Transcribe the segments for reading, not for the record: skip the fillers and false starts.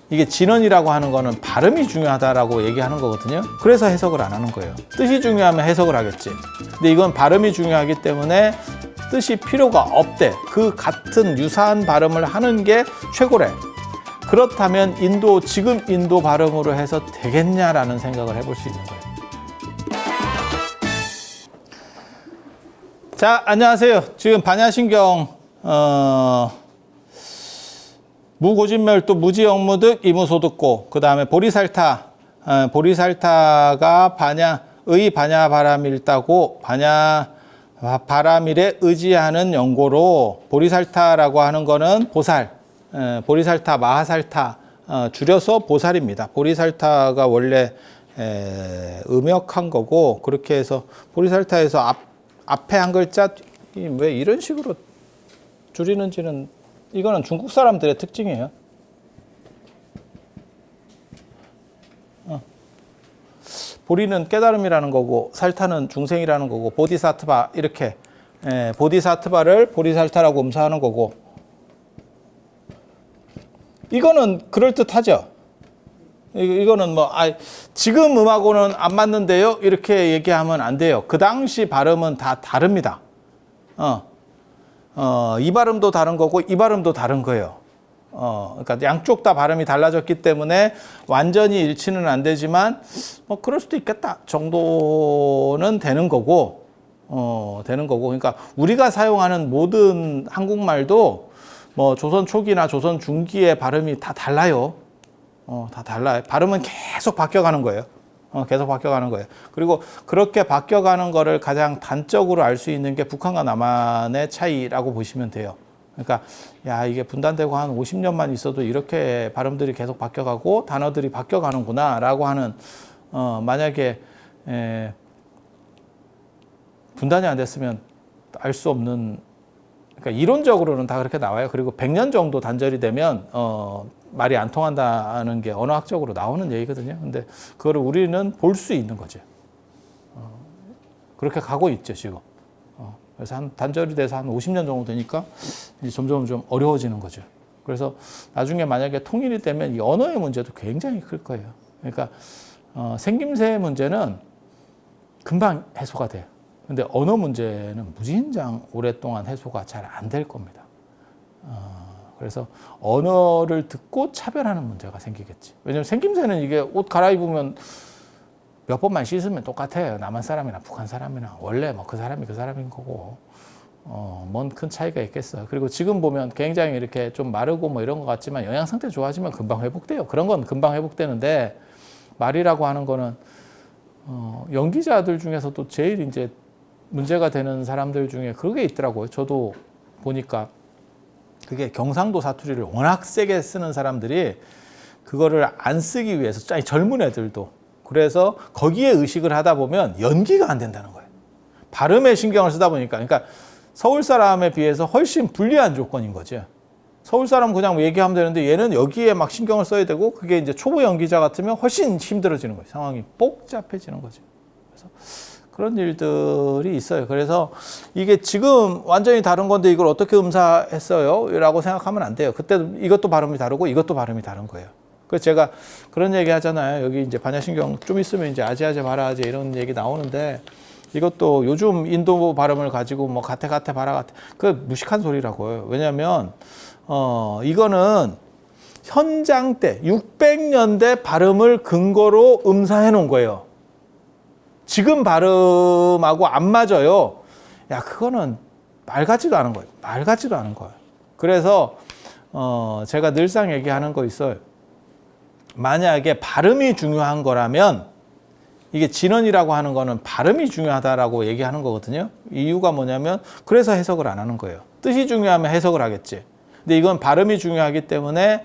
이게 진언이라고 하는 거는 발음이 중요하다라고 얘기하는 거거든요. 그래서 해석을 안 하는 거예요. 뜻이 중요하면 해석을 하겠지. 근데 이건 발음이 중요하기 때문에 뜻이 필요가 없대. 그 같은 유사한 발음을 하는 게 최고래. 그렇다면 지금 인도 발음으로 해서 되겠냐라는 생각을 해볼 수 있는 거예요. 자, 안녕하세요. 지금 반야신경 무고진멸도 무지영무득 이무소득고, 그 다음에 보리살타, 보리살타가 의 반야바라밀다고, 반야바라밀에 의지하는 연고로, 보리살타라고 하는 거는 보살, 보리살타, 마하살타, 줄여서 보살입니다. 보리살타가 원래 음역한 거고, 그렇게 해서 보리살타에서 앞에 한 글자 왜 이런 식으로 줄이는지는, 이거는 중국 사람들의 특징이에요. 보리는 깨달음이라는 거고, 살타는 중생이라는 거고, 보디사트바, 이렇게 보디사트바를 보리살타라고 음사하는 거고, 이거는 그럴듯하죠. 이거는 뭐 지금 음하고는 안 맞는데요, 이렇게 얘기하면 안 돼요. 그 당시 발음은 다 다릅니다. 이 발음도 다른 거고 이 발음도 다른 거예요. 그러니까 양쪽 다 발음이 달라졌기 때문에 완전히 일치는 안 되지만 뭐 그럴 수도 있겠다 정도는 되는 거고, 그러니까 우리가 사용하는 모든 한국말도 뭐 조선 초기나 조선 중기의 발음이 다 달라요. 다 달라요. 발음은 계속 바뀌어가는 거예요. 계속 바뀌어가는 거예요. 그리고 그렇게 바뀌어가는 거를 가장 단적으로 알 수 있는 게 북한과 남한의 차이라고 보시면 돼요. 그러니까 이게 분단되고 한 50년만 있어도 이렇게 발음들이 계속 바뀌어가고 단어들이 바뀌어가는구나 라고 하는, 만약에 분단이 안 됐으면 알 수 없는, 그러니까 이론적으로는 다 그렇게 나와요. 그리고 100년 정도 단절이 되면 말이 안 통한다는 게 언어학적으로 나오는 얘기거든요. 근데 그거를 우리는 볼 수 있는 거죠. 그렇게 가고 있죠, 지금. 그래서 한 단절이 돼서 한 50년 정도 되니까 이제 점점 좀 어려워지는 거죠. 그래서 나중에 만약에 통일이 되면 이 언어의 문제도 굉장히 클 거예요. 그러니까 생김새 문제는 금방 해소가 돼요. 근데 언어 문제는 무진장 오랫동안 해소가 잘 안 될 겁니다. 그래서 언어를 듣고 차별하는 문제가 생기겠지. 왜냐면 생김새는 이게 옷 갈아입으면 몇 번만 씻으면 똑같아요. 남한 사람이나 북한 사람이나 원래 뭐 그 사람이 그 사람인 거고, 뭔 큰 차이가 있겠어요. 그리고 지금 보면 굉장히 이렇게 좀 마르고 뭐 이런 것 같지만 영양 상태 좋아지면 금방 회복돼요. 그런 건 금방 회복되는데, 말이라고 하는 거는 연기자들 중에서도 제일 이제 문제가 되는 사람들 중에 그게 있더라고요. 저도 보니까 그게 경상도 사투리를 워낙 세게 쓰는 사람들이 그거를 안 쓰기 위해서, 젊은 애들도 그래서 거기에 의식을 하다 보면 연기가 안 된다는 거예요. 발음에 신경을 쓰다 보니까. 그러니까 서울 사람에 비해서 훨씬 불리한 조건인 거죠. 서울 사람 그냥 얘기하면 되는데 얘는 여기에 막 신경을 써야 되고, 그게 이제 초보 연기자 같으면 훨씬 힘들어지는 거예요. 상황이 복잡해지는 거죠. 그래서 그런 일들이 있어요. 그래서 이게 지금 완전히 다른 건데 이걸 어떻게 음사했어요? 라고 생각하면 안 돼요. 그때 이것도 발음이 다르고 이것도 발음이 다른 거예요. 그래서 제가 그런 얘기 하잖아요. 여기 이제 반야신경 좀 있으면 이제 아제아제 바라아제 이런 얘기 나오는데, 이것도 요즘 인도 발음을 가지고 뭐 가테 바라 가테, 그 무식한 소리라고요. 왜냐면 이거는 현장 때 600년대 발음을 근거로 음사해 놓은 거예요. 지금 발음하고 안 맞아요. 그거는 말 같지도 않은 거예요. 말 같지도 않은 거예요. 그래서 제가 늘상 얘기하는 거 있어요. 만약에 발음이 중요한 거라면, 이게 진언이라고 하는 거는 발음이 중요하다라고 얘기하는 거거든요. 이유가 뭐냐면 그래서 해석을 안 하는 거예요. 뜻이 중요하면 해석을 하겠지. 근데 이건 발음이 중요하기 때문에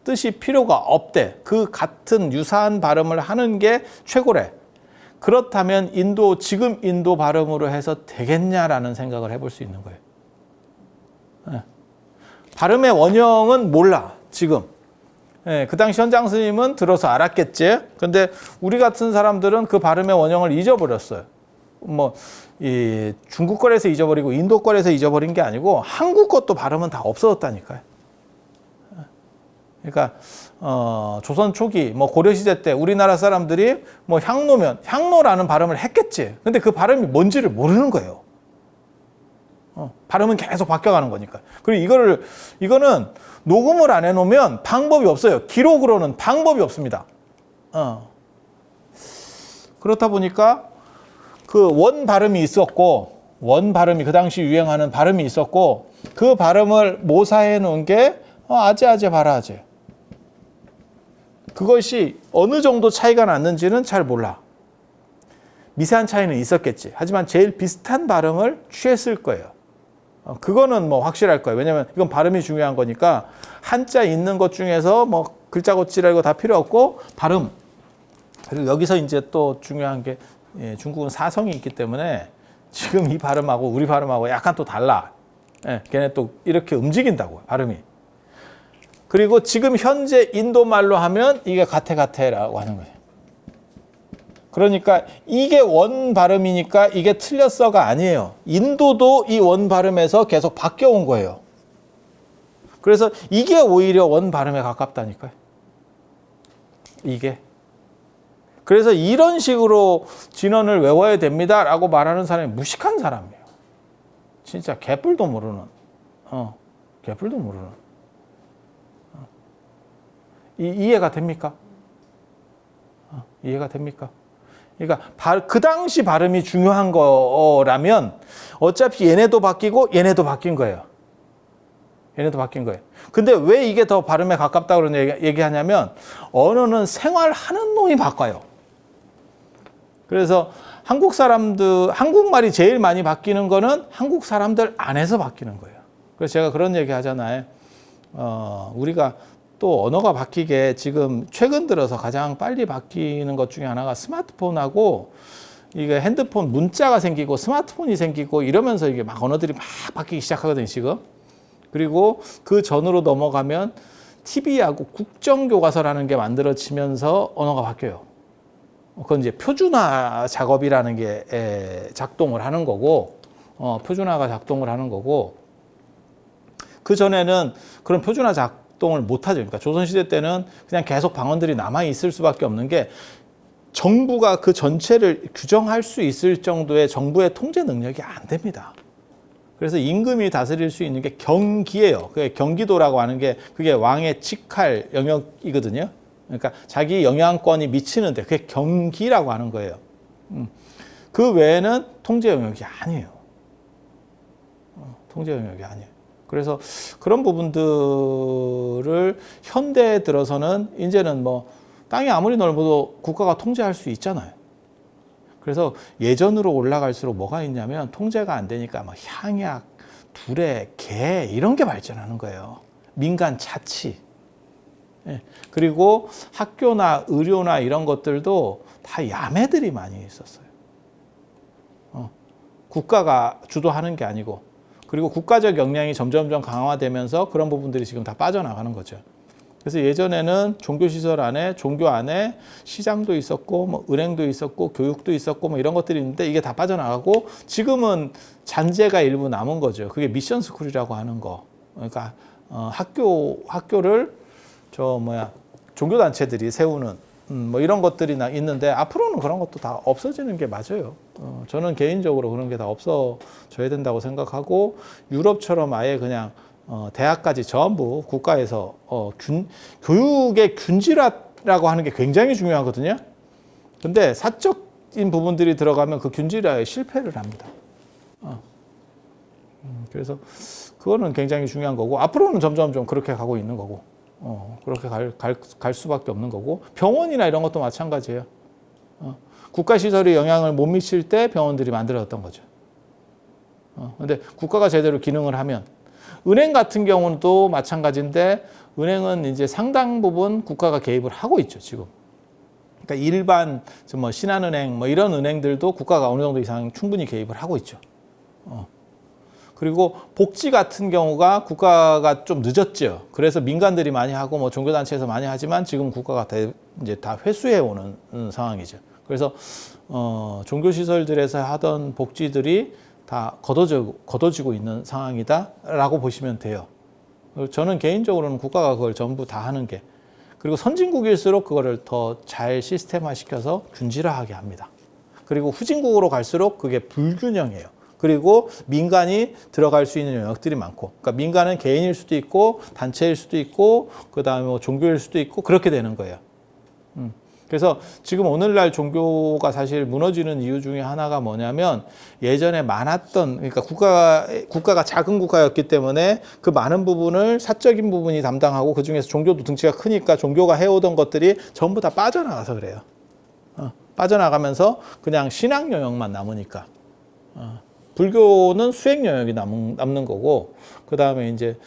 뜻이 필요가 없대. 그 같은 유사한 발음을 하는 게 최고래. 그렇다면 지금 인도 발음으로 해서 되겠냐라는 생각을 해볼 수 있는 거예요. 발음의 원형은 몰라, 지금. 그 당시 현장 스님은 들어서 알았겠지. 근데 우리 같은 사람들은 그 발음의 원형을 잊어버렸어요. 이 중국 거에서 잊어버리고 인도 거에서 잊어버린 게 아니고 한국 것도 발음은 다 없어졌다니까요. 그러니까 조선 초기 뭐 고려 시대 때 우리나라 사람들이 뭐 향로면 향로라는 발음을 했겠지. 근데 그 발음이 뭔지를 모르는 거예요. 발음은 계속 바뀌어가는 거니까. 그리고 이거는 녹음을 안 해놓으면 방법이 없어요. 기록으로는 방법이 없습니다. 그렇다 보니까 그 원 발음이 있었고, 원 발음이 그 당시 유행하는 발음이 있었고, 그 발음을 모사해 놓은 게 아재아재 바라아재. 그것이 어느 정도 차이가 났는지는 잘 몰라. 미세한 차이는 있었겠지. 하지만 제일 비슷한 발음을 취했을 거예요. 그거는 뭐 확실할 거예요. 왜냐면 이건 발음이 중요한 거니까 한자 있는 것 중에서 뭐 글자 고치라 이거 다 필요 없고 발음. 그리고 여기서 이제 또 중요한 게 중국은 사성이 있기 때문에 지금 이 발음하고 우리 발음하고 약간 또 달라. 걔네 또 이렇게 움직인다고 발음이. 그리고 지금 현재 인도 말로 하면 이게 가테가테라고 하는 거예요. 그러니까 이게 원 발음이니까 이게 틀렸어가 아니에요. 인도도 이 원 발음에서 계속 바뀌어온 거예요. 그래서 이게 오히려 원 발음에 가깝다니까요. 이게. 그래서 이런 식으로 진언을 외워야 됩니다라고 말하는 사람이 무식한 사람이에요. 진짜 개뿔도 모르는. 개뿔도 모르는. 이해가 됩니까? 이해가 됩니까? 그러니까 그 당시 발음이 중요한 거라면 어차피 얘네도 바뀌고 얘네도 바뀐 거예요. 얘네도 바뀐 거예요. 근데 왜 이게 더 발음에 가깝다고 그런 얘기하냐면 언어는 생활하는 놈이 바꿔요. 그래서 한국말이 제일 많이 바뀌는 거는 한국 사람들 안에서 바뀌는 거예요. 그래서 제가 그런 얘기 하잖아요. 우리가 또 언어가 바뀌게 지금 최근 들어서 가장 빨리 바뀌는 것 중에 하나가 스마트폰하고 이게 핸드폰 문자가 생기고 스마트폰이 생기고 이러면서 이게 막 언어들이 막 바뀌기 시작하거든요, 지금. 그리고 그 전으로 넘어가면 TV하고 국정교과서라는 게 만들어지면서 언어가 바뀌어요. 그건 이제 표준화 작업이라는 게 작동을 하는 거고, 표준화가 작동을 하는 거고, 그 전에는 그런 표준화 작동을 못 하죠. 그러니까 조선시대 때는 그냥 계속 방언들이 남아있을 수밖에 없는 게 정부가 그 전체를 규정할 수 있을 정도의 정부의 통제 능력이 안 됩니다. 그래서 임금이 다스릴 수 있는 게 경기예요. 그게 경기도라고 하는 게 그게 왕의 직할 영역이거든요. 그러니까 자기 영향권이 미치는데 그게 경기라고 하는 거예요. 그 외에는 통제 영역이 아니에요. 통제 영역이 아니에요. 그래서 그런 부분들을 현대에 들어서는 이제는 뭐 땅이 아무리 넓어도 국가가 통제할 수 있잖아요. 그래서 예전으로 올라갈수록 뭐가 있냐면 통제가 안 되니까 뭐 향약, 두레, 개 이런 게 발전하는 거예요. 민간 자치. 그리고 학교나 의료나 이런 것들도 다 야매들이 많이 있었어요. 국가가 주도하는 게 아니고. 그리고 국가적 역량이 점점점 강화되면서 그런 부분들이 지금 다 빠져나가는 거죠. 그래서 예전에는 종교시설 안에, 종교 안에 시장도 있었고, 뭐 은행도 있었고, 교육도 있었고, 뭐 이런 것들이 있는데 이게 다 빠져나가고 지금은 잔재가 일부 남은 거죠. 그게 미션 스쿨이라고 하는 거. 그러니까 학교를 종교단체들이 세우는 뭐 이런 것들이 있는데 앞으로는 그런 것도 다 없어지는 게 맞아요. 저는 개인적으로 그런 게 다 없어져야 된다고 생각하고 유럽처럼 아예 그냥 대학까지 전부 국가에서 교육의 균질화라고 하는 게 굉장히 중요하거든요. 근데 사적인 부분들이 들어가면 그 균질화에 실패를 합니다. 그래서 그거는 굉장히 중요한 거고 앞으로는 점점 좀 그렇게 가고 있는 거고 그렇게 갈 수밖에 없는 거고 병원이나 이런 것도 마찬가지예요. 국가시설이 영향을 못 미칠 때 병원들이 만들어졌던 거죠. 근데 국가가 제대로 기능을 하면 은행 같은 경우는 또 마찬가지인데 은행은 이제 상당 부분 국가가 개입을 하고 있죠, 지금. 그러니까 일반 뭐 신한은행 뭐 이런 은행들도 국가가 어느 정도 이상 충분히 개입을 하고 있죠. 그리고 복지 같은 경우가 국가가 좀 늦었죠. 그래서 민간들이 많이 하고 뭐 종교단체에서 많이 하지만 지금 국가가 이제 다 회수해 오는 상황이죠. 그래서 종교시설들에서 하던 복지들이 다 걷어지고 있는 상황이다라고 보시면 돼요. 저는 개인적으로는 국가가 그걸 전부 다 하는 게, 그리고 선진국일수록 그거를 더 잘 시스템화시켜서 균질화하게 합니다. 그리고 후진국으로 갈수록 그게 불균형해요. 그리고 민간이 들어갈 수 있는 영역들이 많고, 그러니까 민간은 개인일 수도 있고 단체일 수도 있고 그다음에 뭐 종교일 수도 있고 그렇게 되는 거예요. 그래서 지금 오늘날 종교가 사실 무너지는 이유 중에 하나가 뭐냐면, 예전에 많았던, 그러니까 국가가 작은 국가였기 때문에 그 많은 부분을 사적인 부분이 담당하고, 그 중에서 종교도 등치가 크니까 종교가 해오던 것들이 전부 다 빠져나가서 그래요. 빠져나가면서 그냥 신앙 영역만 남으니까. 불교는 수행 영역이 남는 거고, 그 다음에 이제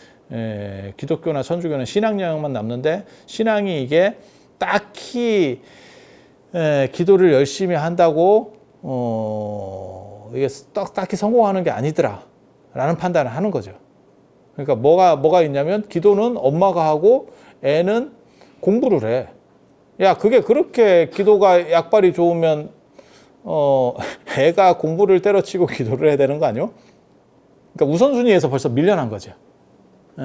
기독교나 천주교는 신앙 영역만 남는데, 신앙이 이게 딱히 기도를 열심히 한다고 이게 딱히 성공하는 게 아니더라 라는 판단을 하는 거죠. 그러니까 뭐가 있냐면, 기도는 엄마가 하고 애는 공부를 해. 야, 그게 그렇게 기도가 약발이 좋으면 애가 공부를 때려치고 기도를 해야 되는 거 아니요? 그러니까 우선순위에서 벌써 밀려난 거죠.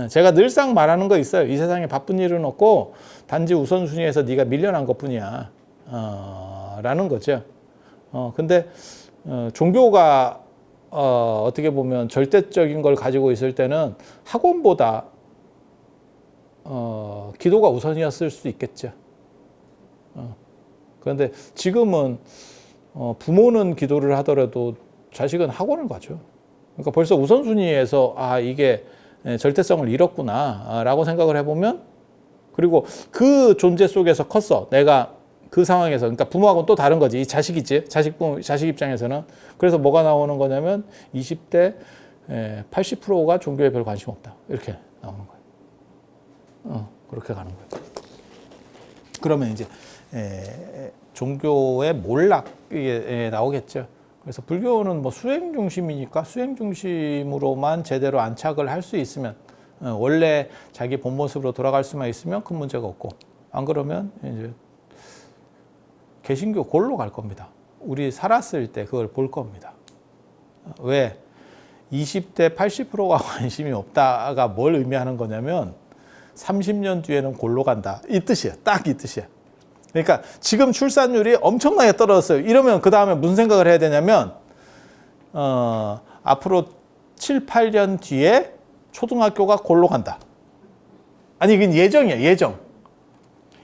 제가 늘상 말하는 거 있어요. 이 세상에 바쁜 일은 없고 단지 우선순위에서 네가 밀려난 것뿐이야 라는 거죠. 근데 종교가 어떻게 보면 절대적인 걸 가지고 있을 때는 학원보다 기도가 우선이었을 수 있겠죠. 그런데 지금은 부모는 기도를 하더라도 자식은 학원을 가죠. 그러니까 벌써 우선순위에서 이게 절대성을 잃었구나 라고 생각을 해보면, 그리고 그 존재 속에서 컸어. 내가 그 상황에서. 그러니까 부모하고는 또 다른 거지. 이 자식이지. 자식 입장에서는. 그래서 뭐가 나오는 거냐면 20대 80%가 종교에 별 관심 없다. 이렇게 나오는 거예요. 그렇게 가는 거예요. 그러면 이제 종교의 몰락이 나오겠죠. 그래서 불교는 뭐 수행 중심이니까 수행 중심으로만 제대로 안착을 할 수 있으면, 원래 자기 본 모습으로 돌아갈 수만 있으면 큰 문제가 없고, 안 그러면 이제 개신교 골로 갈 겁니다. 우리 살았을 때 그걸 볼 겁니다. 왜? 20대 80%가 관심이 없다가 뭘 의미하는 거냐면 30년 뒤에는 골로 간다. 이 뜻이에요. 딱 이 뜻이에요. 그러니까 지금 출산율이 엄청나게 떨어졌어요. 이러면 그 다음에 무슨 생각을 해야 되냐면 앞으로 7, 8년 뒤에 초등학교가 골로 간다. 아니 이건 예정이야. 예정.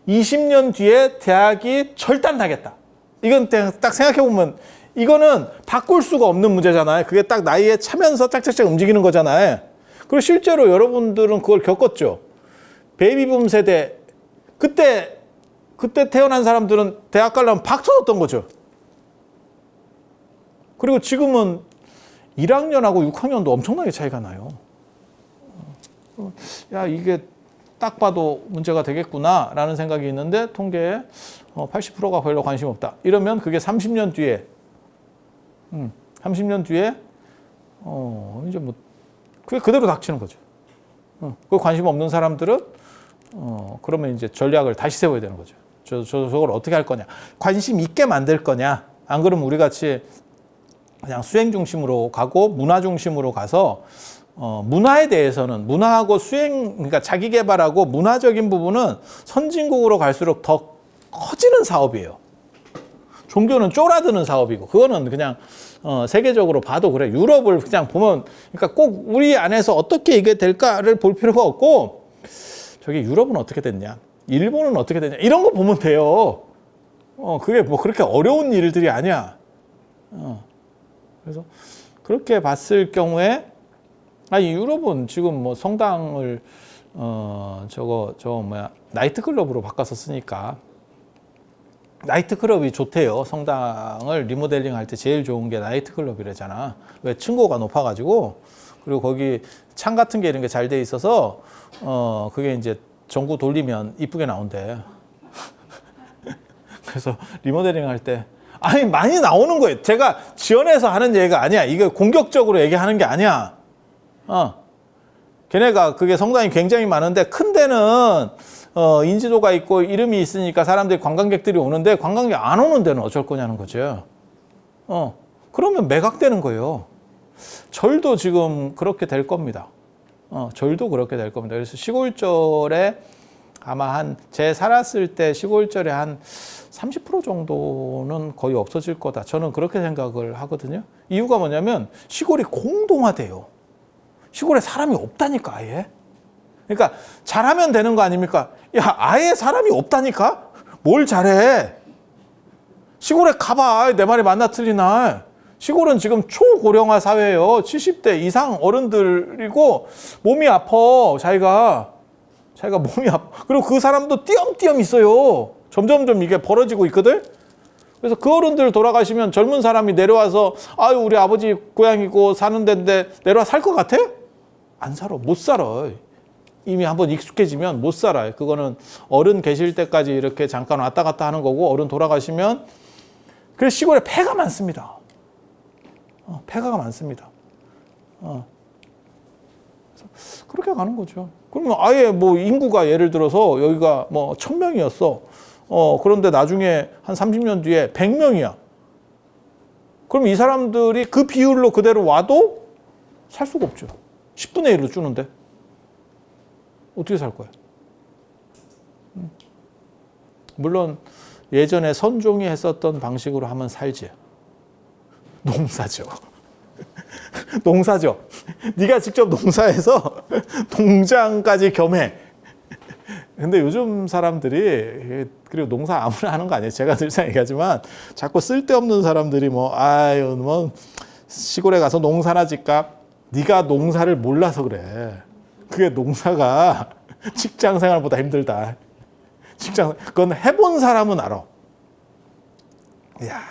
20년 뒤에 대학이 절단나겠다. 이건 딱 생각해보면 이거는 바꿀 수가 없는 문제잖아요. 그게 딱 나이에 차면서 짝짝짝 움직이는 거잖아요. 그리고 실제로 여러분들은 그걸 겪었죠. 베이비붐 세대, 그때 태어난 사람들은 대학 가려면 박 터졌던 거죠. 그리고 지금은 1학년하고 6학년도 엄청나게 차이가 나요. 야, 이게 딱 봐도 문제가 되겠구나 라는 생각이 있는데, 통계에 80%가 별로 관심 없다. 이러면 그게 30년 뒤에 30년 뒤에 이제 뭐 그게 그대로 닥치는 거죠. 그 관심 없는 사람들은 그러면 이제 전략을 다시 세워야 되는 거죠. 저걸 어떻게 할 거냐, 관심 있게 만들 거냐. 안 그러면 우리 같이 그냥 수행 중심으로 가고 문화 중심으로 가서 문화에 대해서는, 문화하고 수행, 그러니까 자기 개발하고 문화적인 부분은 선진국으로 갈수록 더 커지는 사업이에요. 종교는 쫄아드는 사업이고, 그거는 그냥 세계적으로 봐도 그래. 유럽을 그냥 보면, 그러니까 꼭 우리 안에서 어떻게 이게 될까를 볼 필요가 없고, 저기 유럽은 어떻게 됐냐, 일본은 어떻게 됐냐, 이런 거 보면 돼요. 그게 뭐 그렇게 어려운 일들이 아니야. 그래서 그렇게 봤을 경우에, 아니 유럽은 지금 뭐 성당을 나이트클럽으로 바꿔서 쓰니까, 나이트클럽이 좋대요. 성당을 리모델링 할 때 제일 좋은 게 나이트클럽이래잖아. 왜? 층고가 높아가지고, 그리고 거기 창 같은 게 이런 게 잘 돼 있어서 그게 이제 전구 돌리면 이쁘게 나온대. 그래서 리모델링 할 때 아니 많이 나오는 거예요. 제가 지원해서 하는 얘기가 아니야. 이게 공격적으로 얘기하는 게 아니야. 걔네가 그게 성당이 굉장히 많은데, 큰 데는 인지도가 있고 이름이 있으니까 사람들이, 관광객들이 오는데, 관광객 안 오는 데는 어쩔 거냐는 거죠. 그러면 매각되는 거예요. 절도 지금 그렇게 될 겁니다. 절도 그렇게 될 겁니다. 그래서 시골절에 아마 제 살았을 때 시골절에 한 30% 정도는 거의 없어질 거다. 저는 그렇게 생각을 하거든요. 이유가 뭐냐면 시골이 공동화돼요. 시골에 사람이 없다니까, 아예. 그러니까 잘하면 되는 거 아닙니까? 야, 아예 사람이 없다니까? 뭘 잘해? 시골에 가봐. 내 말이 맞나 틀리나? 시골은 지금 초고령화 사회예요. 70대 이상 어른들이고 몸이 아파. 자기가 몸이 아파. 그리고 그 사람도 띄엄띄엄 있어요. 점점점 이게 벌어지고 있거든. 그래서 그 어른들 돌아가시면 젊은 사람이 내려와서 아유 우리 아버지 고향이고 사는 데인데 내려와 살 것 같아? 안 살아. 못 살아. 이미 한번 익숙해지면 못 살아요. 그거는 어른 계실 때까지 이렇게 잠깐 왔다 갔다 하는 거고 어른 돌아가시면 그래서 시골에 폐가 많습니다. 폐가가 많습니다. 그렇게 가는 거죠. 그러면 아예 뭐 인구가 예를 들어서 여기가 뭐 1000명이었어. 그런데 나중에 한 30년 뒤에 100명이야. 그럼 이 사람들이 그 비율로 그대로 와도 살 수가 없죠. 10분의 1로 주는데. 어떻게 살 거야? 물론 예전에 선종이 했었던 방식으로 하면 살지. 농사죠. 농사죠. 네가 직접 농사해서 농장까지 겸해. 근데 요즘 사람들이 그리고 농사 아무나 하는 거 아니에요. 제가 늘상 얘기하지만 자꾸 쓸데없는 사람들이 뭐 시골에 가서 농사나 짓까? 네가 농사를 몰라서 그래. 그게 농사가 직장 생활보다 힘들다. 그건 해본 사람은 알아. 야,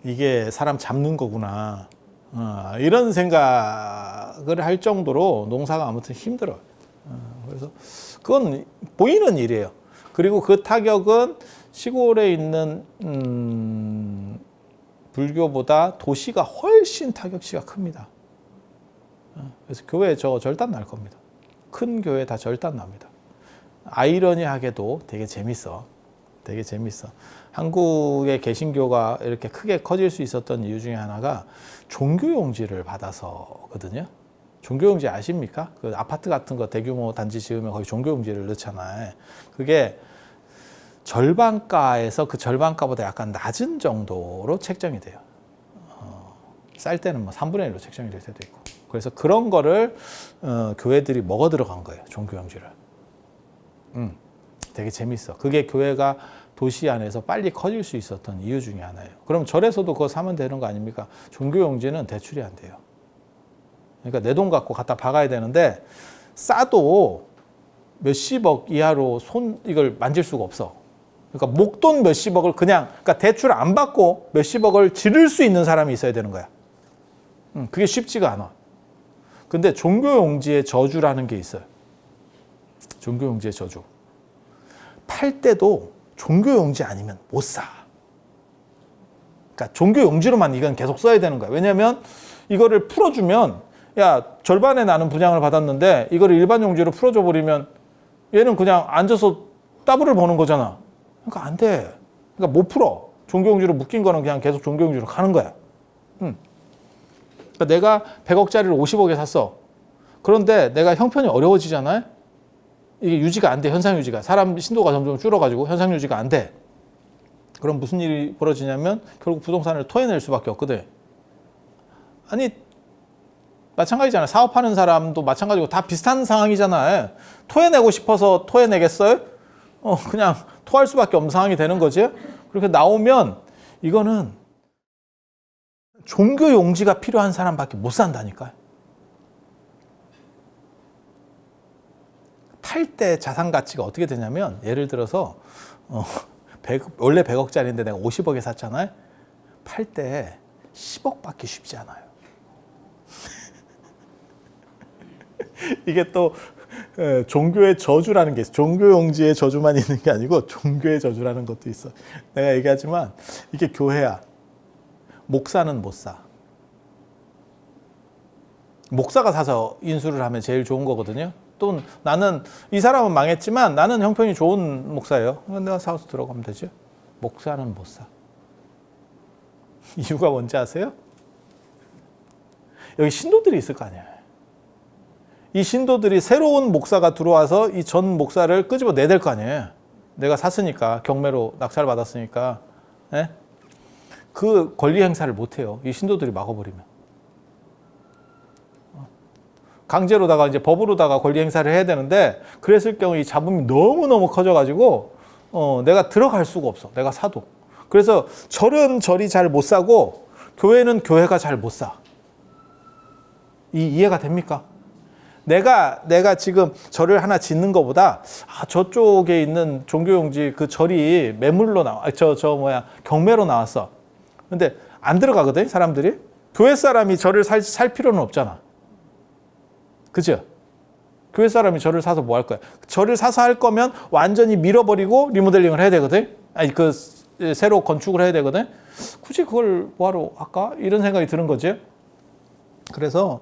이게 사람 잡는 거구나. 이런 생각을 할 정도로 농사가 아무튼 힘들어요. 그래서 그건 보이는 일이에요. 그리고 그 타격은 시골에 있는 불교보다 도시가 훨씬 타격시가 큽니다. 그래서 교회 절단 날 겁니다. 큰 교회 다 절단 납니다. 아이러니하게도 되게 재밌어. 한국의 개신교가 이렇게 크게 커질 수 있었던 이유 중에 하나가 종교용지를 받아서거든요. 종교용지 아십니까? 그 아파트 같은 거 대규모 단지 지으면 거의 종교용지를 넣잖아요. 그게 절반가에서 그 절반가보다 약간 낮은 정도로 책정이 돼요. 쌀 때는 뭐 3분의 1로 책정이 될 때도 있고. 그래서 그런 거를 교회들이 먹어 들어간 거예요. 종교용지를. 되게 재밌어. 그게 교회가 도시 안에서 빨리 커질 수 있었던 이유 중에 하나예요. 그럼 절에서도 그거 사면 되는 거 아닙니까? 종교용지는 대출이 안 돼요. 그러니까 내 돈 갖고 갖다 박아야 되는데 싸도 몇십억 이하로 이걸 만질 수가 없어. 그러니까 목돈 몇십억을 그러니까 대출 안 받고 몇십억을 지를 수 있는 사람이 있어야 되는 거야. 그게 쉽지가 않아. 근데 종교용지의 저주라는 게 있어요. 종교용지의 저주. 팔 때도 종교용지 아니면 못 사. 그러니까 종교용지로만 이건 계속 써야 되는 거야. 왜냐하면 이거를 풀어주면 야 절반에 나는 분양을 받았는데 이거를 일반 용지로 풀어줘 버리면 얘는 그냥 앉아서 따블을 버는 거잖아. 그러니까 안 돼. 그러니까 못 풀어. 종교용지로 묶인 거는 그냥 계속 종교용지로 가는 거야. 그러니까 내가 100억짜리를 50억에 샀어. 그런데 내가 형편이 어려워지잖아요. 이게 유지가 안 돼. 현상 유지가. 사람 신도가 점점 줄어가지고 현상 유지가 안 돼. 그럼 무슨 일이 벌어지냐면 결국 부동산을 토해낼 수밖에 없거든. 아니 마찬가지잖아요. 사업하는 사람도 마찬가지고 다 비슷한 상황이잖아요. 토해내고 싶어서 토해내겠어요? 그냥 토할 수밖에 없는 상황이 되는 거지. 그렇게 나오면 이거는 종교 용지가 필요한 사람밖에 못 산다니까요. 팔 때 자산 가치가 어떻게 되냐면 예를 들어서 원래 100억짜리인데 내가 50억에 샀잖아요. 팔 때 10억 받기 쉽지 않아요. 이게 또 종교의 저주라는 게 있어. 종교용지의 저주만 있는 게 아니고 종교의 저주라는 것도 있어. 내가 얘기하지만 이게 교회야. 목사는 못 사. 목사가 사서 인수를 하면 제일 좋은 거거든요. 또 나는 이 사람은 망했지만 나는 형편이 좋은 목사예요. 내가 사서 들어가면 되죠. 목사는 못 사. 이유가 뭔지 아세요? 여기 신도들이 있을 거 아니에요. 이 신도들이 새로운 목사가 들어와서 이 전 목사를 끄집어 내야 될 거 아니에요. 내가 샀으니까, 경매로 낙찰 받았으니까. 예? 그 권리 행사를 못 해요. 이 신도들이 막아버리면. 강제로다가 이제 법으로다가 권리 행사를 해야 되는데, 그랬을 경우 이 잡음이 너무너무 커져가지고, 내가 들어갈 수가 없어. 내가 사도. 그래서 절은 절이 잘 못 사고, 교회는 교회가 잘 못 사. 이해가 됩니까? 내가 지금 절을 하나 짓는 것보다, 저쪽에 있는 종교용지 그 절이 매물로 경매로 나왔어. 근데 안 들어가거든, 사람들이. 교회 사람이 절을 살 필요는 없잖아. 그죠? 교회 사람이 절을 사서 뭐 할 거야? 절을 사서 할 거면 완전히 밀어버리고 리모델링을 해야 되거든? 새로 건축을 해야 되거든? 굳이 그걸 뭐하러 할까? 이런 생각이 드는 거지. 그래서,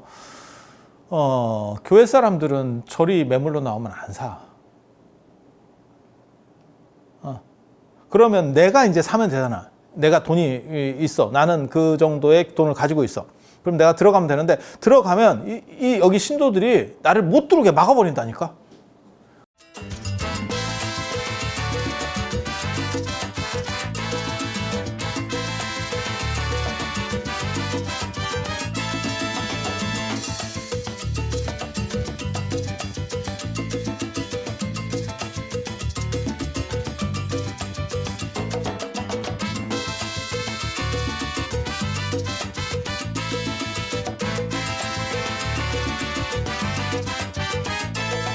교회 사람들은 절이 매물로 나오면 안 사. 그러면 내가 이제 사면 되잖아. 내가 돈이 있어. 나는 그 정도의 돈을 가지고 있어. 그럼 내가 들어가면 되는데, 들어가면 여기 신도들이 나를 못 들어오게 막아버린다니까.